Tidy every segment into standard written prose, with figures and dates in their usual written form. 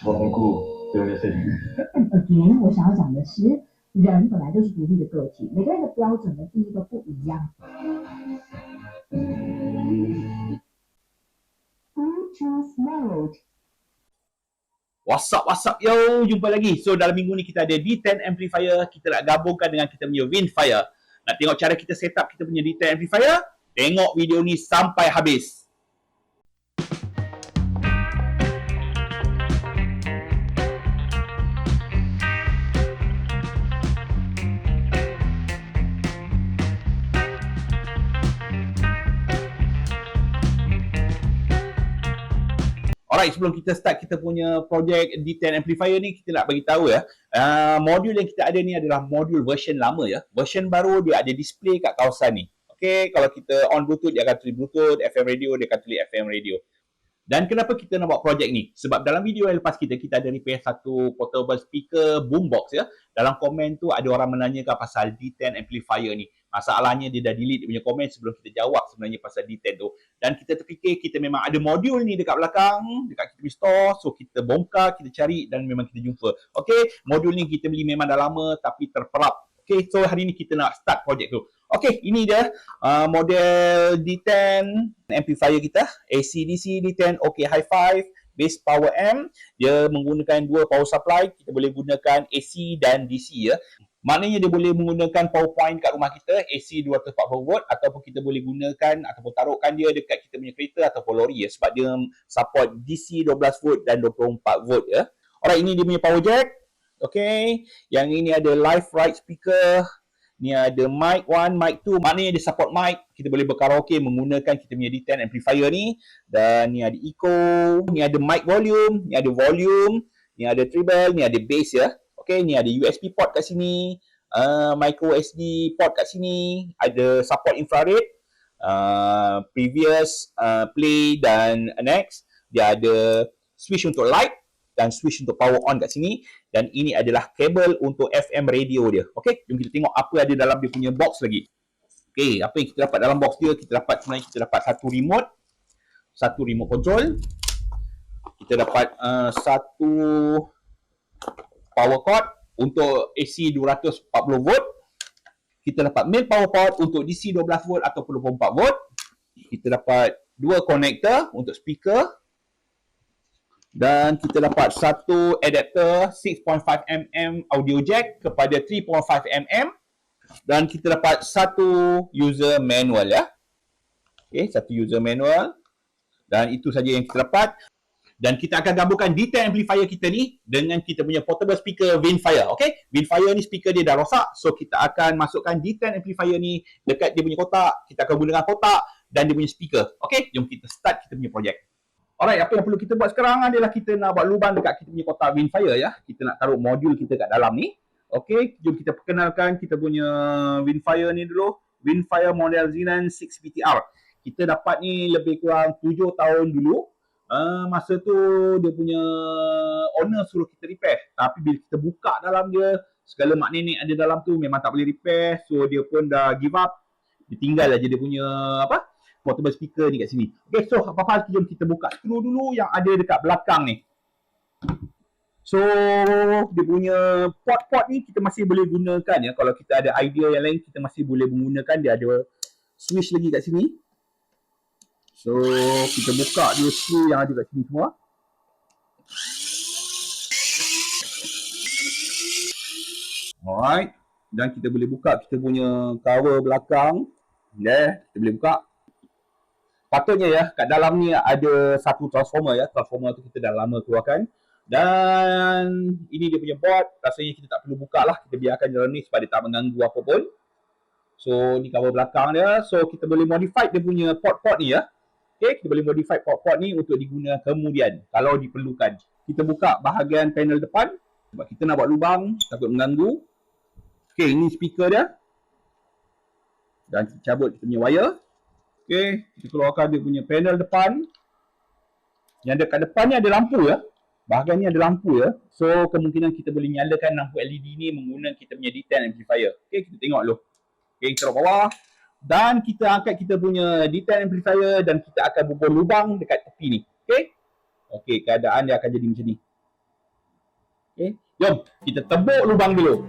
我很酷，对不对？Again，我想要讲的是，人本来就是独立的个体，每个人的标准呢，第一个不一样。What's up yo, jumpa lagi. So dalam minggu ni kita ada D10 amplifier, kita nak gabungkan dengan kita punya Windfire. Nak tengok cara kita set up kita punya D10 amplifier? Tengok video ni sampai habis. Alright, sebelum kita start kita punya projek D10 amplifier ni, kita nak bagi tahu ya, modul yang kita ada ni adalah modul version lama ya. Version baru dia ada display kat kawasan ni. Okey, kalau kita on Bluetooth dia akan tulis Bluetooth, FM radio dia akan tulis FM radio. Dan kenapa kita nak buat projek ni? Sebab dalam video yang lepas kita ada repair satu portable speaker boombox ya. Dalam komen tu ada orang menanyakan pasal D10 amplifier ni. Masalahnya dia dah delete dia punya komen sebelum kita jawab sebenarnya pasal D10 tu. Dan kita terfikir kita memang ada modul ni dekat belakang, dekat kita punya store. So kita bongkar, kita cari dan memang kita jumpa. Okey, modul ni kita beli memang dah lama tapi terperap. Okey, so hari ni kita nak start projek tu. Okey, ini dia model D10 amplifier kita. AC/DC D10 OK Hi-Fi base power amp. Dia menggunakan dua power supply. Kita boleh gunakan AC dan DC ya. Maknanya dia boleh menggunakan power point kat rumah kita, AC 240 volt ataupun kita boleh gunakan ataupun taruhkan dia dekat kita punya kereta ataupun lori ya, sebab dia support DC 12 volt dan 24 volt ya. Alright, ini dia punya power jack. Okay, yang ini ada live right speaker. Ni ada mic 1, mic 2. Maknanya dia support mic. Kita boleh berkaraoke menggunakan kita punya D10 amplifier ni. Dan ni ada echo. Ni ada mic volume. Ni ada volume. Ni ada treble. Ni ada bass ya. Okay, ni ada USB port kat sini. Micro SD port kat sini. Ada support infrared. Previous, play dan next. Dia ada switch untuk light. Dan switch untuk power on kat sini. Dan ini adalah kabel untuk FM radio dia. Okey, jom kita tengok apa ada dalam dia punya box lagi. Okey, apa yang kita dapat dalam box dia? Kita dapat satu remote control. Kita dapat satu power cord untuk AC 240 volt. Kita dapat main power port untuk DC 12 volt ataupun 24 volt. Kita dapat dua connector untuk speaker. Dan kita dapat satu adapter 6.5mm audio jack kepada 3.5mm. Dan kita dapat satu user manual ya. Okay, satu user manual. Dan itu saja yang kita dapat. Dan kita akan gabungkan D10 amplifier kita ni dengan kita punya portable speaker Windfire. Okay, Windfire ni speaker dia dah rosak. So kita akan masukkan D10 amplifier ni dekat dia punya kotak. Kita akan gunakan kotak dan dia punya speaker. Okay, jom kita start kita punya projek. Alright, apa yang perlu kita buat sekarang adalah kita nak buat lubang dekat kita punya kotak Windfire ya. Kita nak taruh modul kita kat dalam ni. Okey, jom kita perkenalkan kita punya Windfire ni dulu. Windfire model Xenon 6PTR. Kita dapat ni lebih kurang 7 tahun dulu. Masa tu dia punya owner suruh kita repair. Tapi bila kita buka dalam dia, segala mak nenek ada dalam tu memang tak boleh repair. So dia pun dah give up. Dia tinggal aja dia punya portable speaker ni kat sini. Okay, so apa-apa jom kita buka skru dulu yang ada dekat belakang ni. So, dia punya port-port ni kita masih boleh gunakan ya. Kalau kita ada idea yang lain, kita masih boleh menggunakan. Dia ada switch lagi kat sini. So, kita buka dua skru yang ada kat sini semua. Alright. Dan kita boleh buka kita punya cover belakang. Kita boleh buka. Patutnya ya, kat dalam ni ada satu transformer ya. Transformer tu kita dah lama keluarkan. Dan ini dia punya board. Rasanya kita tak perlu buka lah. Kita biarkan dalam ni supaya dia tak mengganggu apa pun. So, ni cover belakang dia. So, kita boleh modify dia punya port-port ni ya. Okay, kita boleh modify port-port ni untuk digunakan kemudian kalau diperlukan. Kita buka bahagian panel depan. Sebab kita nak buat lubang, takut mengganggu. Okay, ini speaker dia. Dan kita cabut kita punya wire. Okay, kita keluarkan dia punya panel depan. Yang dekat depan ni ada lampu ya. Bahagian ni ada lampu ya. So, kemungkinan kita boleh nyalakan lampu LED ni menggunakan kita punya D10 amplifier. Okay, kita tengok dulu. Okay, kita taruh bawah. Dan kita angkat kita punya D10 amplifier dan kita akan bubuh lubang dekat tepi ni. Okay. Okay, keadaan dia akan jadi macam ni. Okay. Jom, kita tebuk lubang dulu.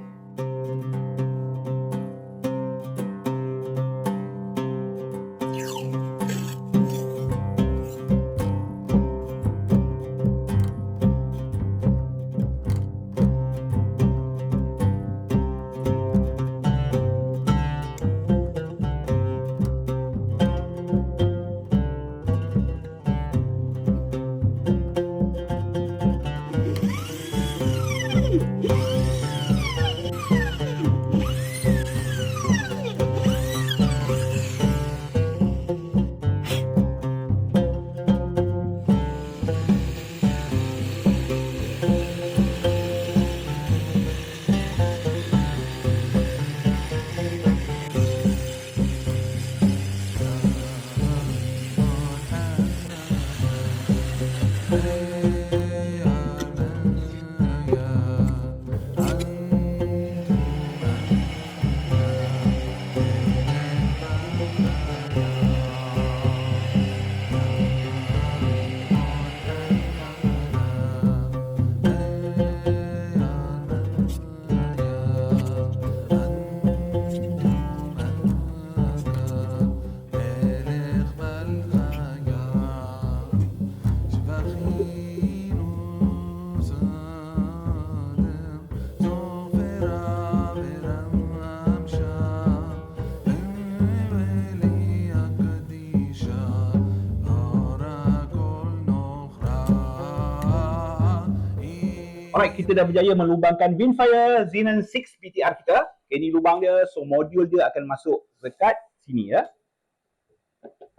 Alright, kita dah berjaya melubangkan Windfire Xenon 6 BTR kita. Ini lubang dia, so modul dia akan masuk dekat sini ya.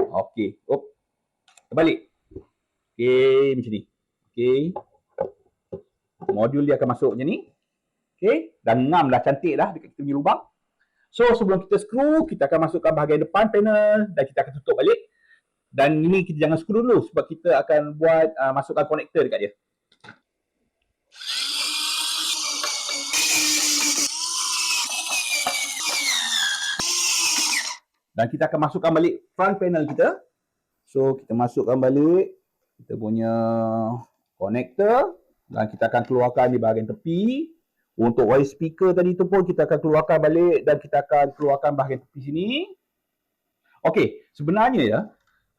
Okey, terbalik. Okey, macam ni. Okey. Modul dia akan masuk macam ni. Okey, dan ngam dah cantik dah dekat kita punya lubang. So sebelum kita skru, kita akan masukkan bahagian depan panel dan kita akan tutup balik. Dan ini kita jangan skru dulu sebab kita akan buat masukkan konektor dekat dia. Dan kita akan masukkan balik front panel kita. So, kita masukkan balik kita punya konektor. Dan kita akan keluarkan di bahagian tepi. Untuk wire speaker tadi tu pun kita akan keluarkan balik. Dan kita akan keluarkan bahagian tepi sini. Okey, sebenarnya ya,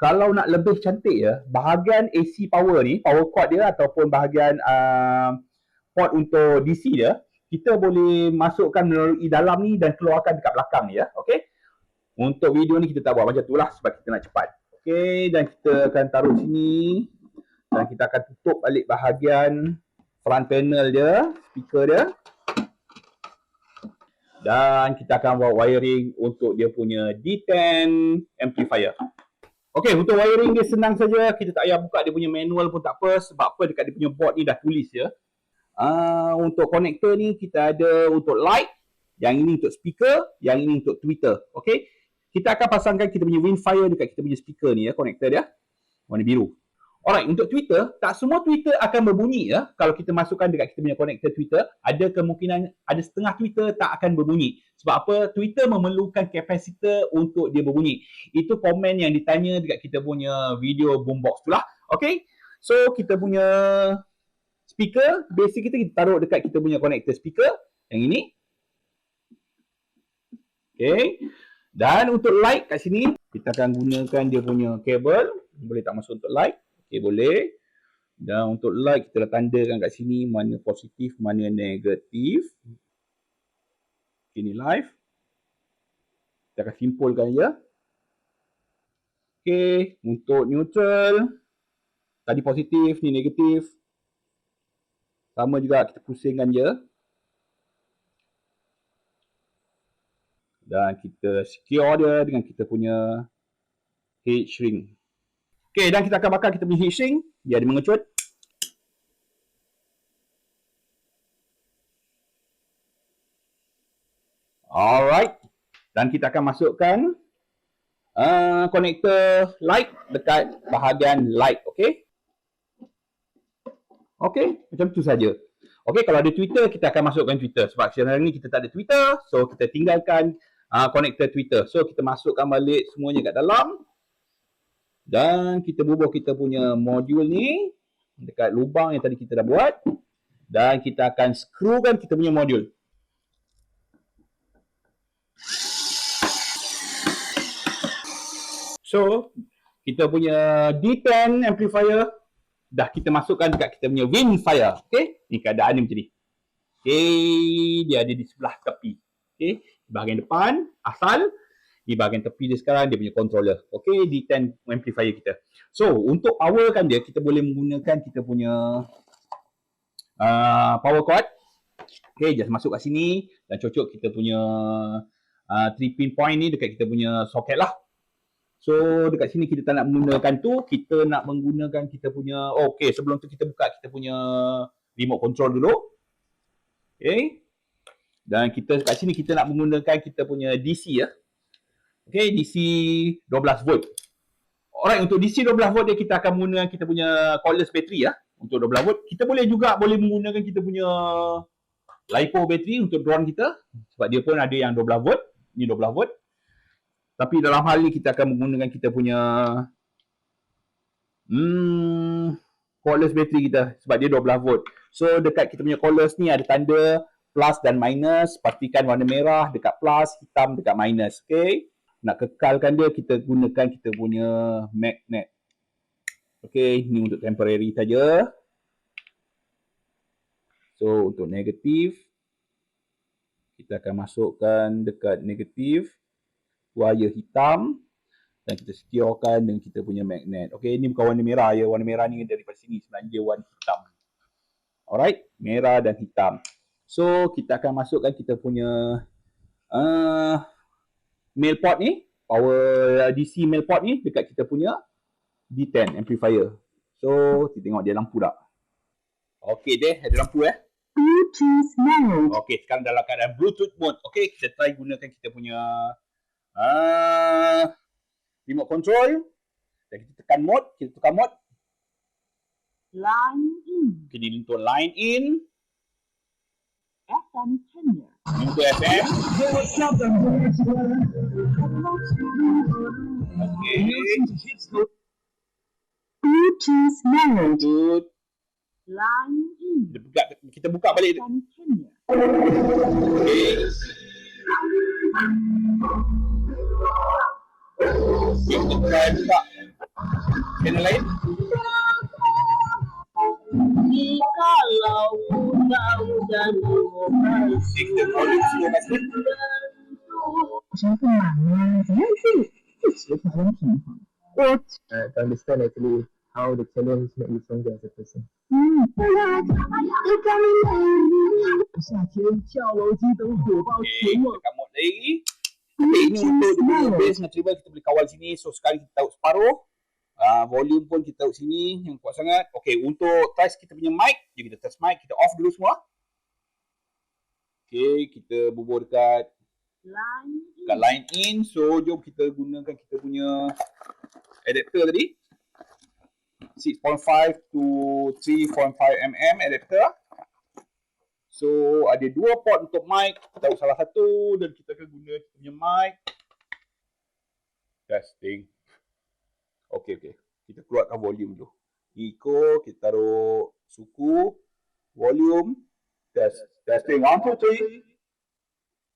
kalau nak lebih cantik ya, bahagian AC power ni, power cord dia ataupun bahagian port untuk DC dia, kita boleh masukkan melalui dalam ni dan keluarkan dekat belakang ni ya. Okey. Untuk video ni kita tak buat macam tu lah sebab kita nak cepat. Okey, dan kita akan taruh sini. Dan kita akan tutup balik bahagian front panel dia, speaker dia. Dan kita akan buat wiring untuk dia punya D10 amplifier. Okey, untuk wiring dia senang saja. Kita tak payah buka dia punya manual pun tak apa. Sebab apa, dekat dia punya board ni dah tulis ya. Untuk konektor ni kita ada untuk light. Yang ini untuk speaker. Yang ini untuk tweeter. Okey. Kita akan pasangkan kita punya Windfire dekat kita punya speaker ni ya, konektor dia. Warna biru. Alright, untuk tweeter, tak semua tweeter akan berbunyi ya. Kalau kita masukkan dekat kita punya konektor tweeter, ada kemungkinan ada setengah tweeter tak akan berbunyi. Sebab apa? Tweeter memerlukan kapasitor untuk dia berbunyi. Itu komen yang ditanya dekat kita punya video boombox tu lah. Okay? So, kita punya speaker, basic kita taruh dekat kita punya konektor speaker. Yang ini. Okay. Dan untuk light kat sini, kita akan gunakan dia punya kabel. Boleh tak masuk untuk light? Okey, boleh. Dan untuk light, kita dah tandakan kat sini mana positif, mana negatif. Ini live. Kita akan simpulkan je. Okey, untuk neutral. Tadi positif, ni negatif. Sama juga, kita pusingkan je. Dan kita secure dia dengan kita punya heat shrink. Okey, dan kita akan bakar kita punya heat shrink biar dia mengecut. Alright. Dan kita akan masukkan konektor light dekat bahagian light. Okey. Okey, macam tu saja. Okey, kalau ada Twitter, kita akan masukkan Twitter. Sebab sekarang ni kita tak ada Twitter, so kita tinggalkan konektor Twitter. So, kita masukkan balik semuanya kat dalam. Dan kita bubuh kita punya modul ni dekat lubang yang tadi kita dah buat. Dan kita akan screwkan kita punya modul. So, kita punya D10 amplifier dah kita masukkan dekat kita punya Winfire. Okay, ni keadaan ni macam ni. Okay, dia ada di sebelah tepi. Okay, bahagian depan asal, di bahagian tepi dia sekarang dia punya controller. Okay, D10 amplifier kita. So, untuk powerkan dia, kita boleh menggunakan kita punya power cord. Okay, just masuk kat sini dan cocok kita punya 3-pin point ni dekat kita punya soket lah. So, dekat sini kita tak nak menggunakan tu, kita nak menggunakan kita punya, okay, sebelum tu kita buka kita punya remote control dulu. Okay. Dan kita kat sini kita nak menggunakan kita punya DC ya. Okay, DC 12 volt. Alright, untuk DC 12 volt dia kita akan menggunakan kita punya cordless battery ya. Untuk 12 volt. Kita boleh menggunakan kita punya LiPo battery untuk drone kita. Sebab dia pun ada yang 12 volt. Ni 12 volt. Tapi dalam hal ni kita akan menggunakan kita punya cordless battery kita. Sebab dia 12 volt. So dekat kita punya cordless ni ada tanda plus dan minus. Pastikan warna merah dekat plus, hitam dekat minus. Okay. Nak kekalkan dia kita gunakan kita punya magnet. Okay, ni untuk temporary saja. So untuk negatif, kita akan masukkan dekat negatif wire hitam dan kita securekan dengan kita punya magnet. Okay, ni bukan warna merah ya. Warna merah ni daripada sini sebenarnya dia warna hitam. Alright, merah dan hitam. So kita akan masukkan kita punya male port ni, power DC male port ni dekat kita punya D10 amplifier. So kita tengok dia lampu tak. Okay deh, ada lampu Bluetooth mode. Okay, sekarang dalam keadaan Bluetooth mode. Okay, kita try gunakan kita punya remote control. Dan kita tekan mode, kita tukar mode. Line in. Okay, ni untuk line in. FM tenor. Untuk FM. Okay. Bluetooth mode. Good. Line in. Kita buka balik. FM tenor. Okay. Kita try buka channel lain. Jikalau tahu dan Kita volume slow kat sini. 生不满呢，怎样去协调跟平衡？我 to understand actually how the challenge make you stronger as a person. 夏天跳楼机等火爆 Okay, 前往 tekan mode lagi. Okay, ini untuk dia punya bass dengan treble kita boleh kawal sini. So sekali kita tahu separuh. Volume pun kita tahu sini yang kuat sangat. Okay, untuk test kita punya mic, jom kita test mic, kita off dulu semua. Okay, kita bubur dekat line in. So jom kita gunakan kita punya adapter tadi. 6.5 to 3.5 mm adapter. So ada dua port untuk mic. Kita tahu salah satu dan kita akan guna kita punya mic. Testing. Okay. Kita keluarkan volume dulu. Echo, kita taruh suku, volume, testing. 1, 2, 3.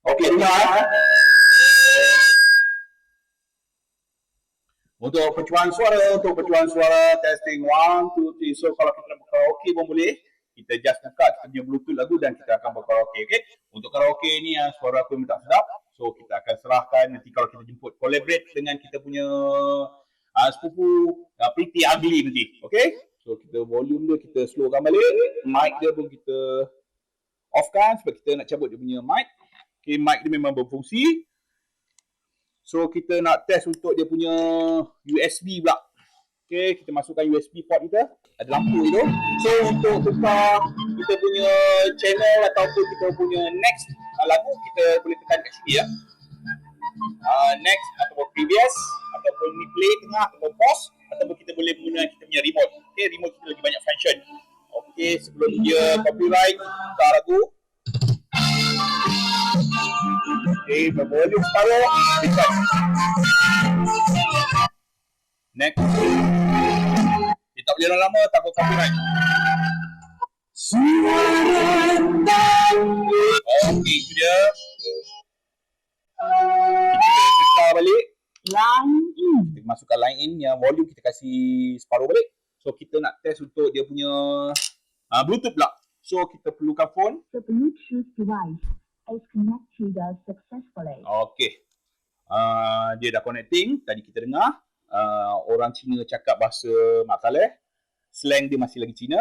Okay, dengar. Untuk percuaan suara, testing 1, 2, 3. So kalau kita nak berkaraoke pun boleh. Kita just buka kita punya Bluetooth lagu dan kita akan berkaraoke. Okay? Untuk karaoke ni suara aku minta sedap. So kita akan serahkan nanti kalau kita jemput collaborate dengan kita punya sepupu Pretty Ugly nanti. Okay? So kita volume dia kita slowkan balik. Mic dia pun kita offkan sebab kita nak cabut dia punya mic. Okay, mic dia memang berfungsi. So kita nak test untuk dia punya USB pula. Okay, kita masukkan USB port kita. Ada lampu tu. So untuk tukar kita punya channel ataupun kita punya next lagu, kita boleh tekan kat sini ya. Next ataupun previous ataupun ni play tengah ataupun pause ataupun kita boleh menggunakan kita punya remote. Okay, remote kita lagi banyak function. Okay, sebelum dia copyright tukar lagu. Okay, volume separuh. Next. Dia tak boleh lama-lama takut copyright. Okey, itu dia. Kita tukar balik. Line in. Kita masukkan line in yang volume kita kasih separuh balik. So kita nak test untuk dia punya Bluetooth pula. So kita perlukan phone. The Bluetooth device is connected successfully. Okey. Dia dah connecting. Tadi kita dengar orang Cina cakap bahasa Mak Saleh. Slang dia masih lagi Cina.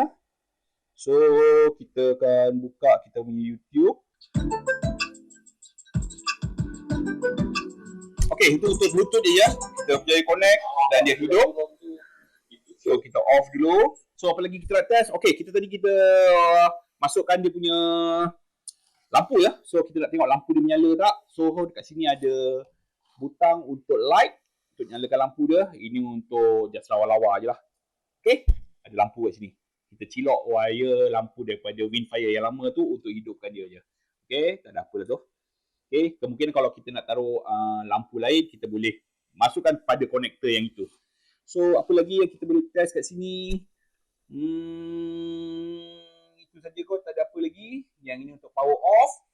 So kita akan buka kita punya YouTube. Okey, itu untuk Bluetooth dia ya. Kita percaya connect dan dia hidup. So kita off dulu. So apa lagi kita nak test? Okey, kita masukkan dia punya lampu ya. So kita nak tengok lampu dia menyala tak. So dekat sini ada butang untuk light, untuk nyalakan lampu dia. Ini untuk just lawa-lawa je lah. Okey, ada lampu kat sini. Kita cilok wire lampu daripada Windfire yang lama tu untuk hidupkan dia je. Okey, tak ada apa dah tu. Okey, kemungkinan kalau kita nak taruh lampu lain, kita boleh masukkan pada konektor yang itu. So, apa lagi yang kita boleh test kat sini? Itu saja kot, tak ada apa lagi. Yang ini untuk power off.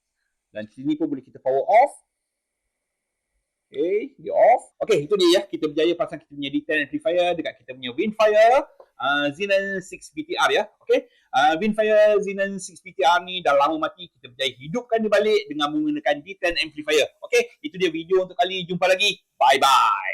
Dan sini pun boleh kita power off. Okay, dia off. Okay, itu dia ya. Kita berjaya pasang kita punya D10 amplifier dekat kita punya Windfire Xenon 6 BTR ya. Okay, Windfire Xenon 6 BTR ni dah lama mati. Kita berjaya hidupkan dia balik dengan menggunakan D10 amplifier. Okay, itu dia video untuk kali. Jumpa lagi. Bye-bye.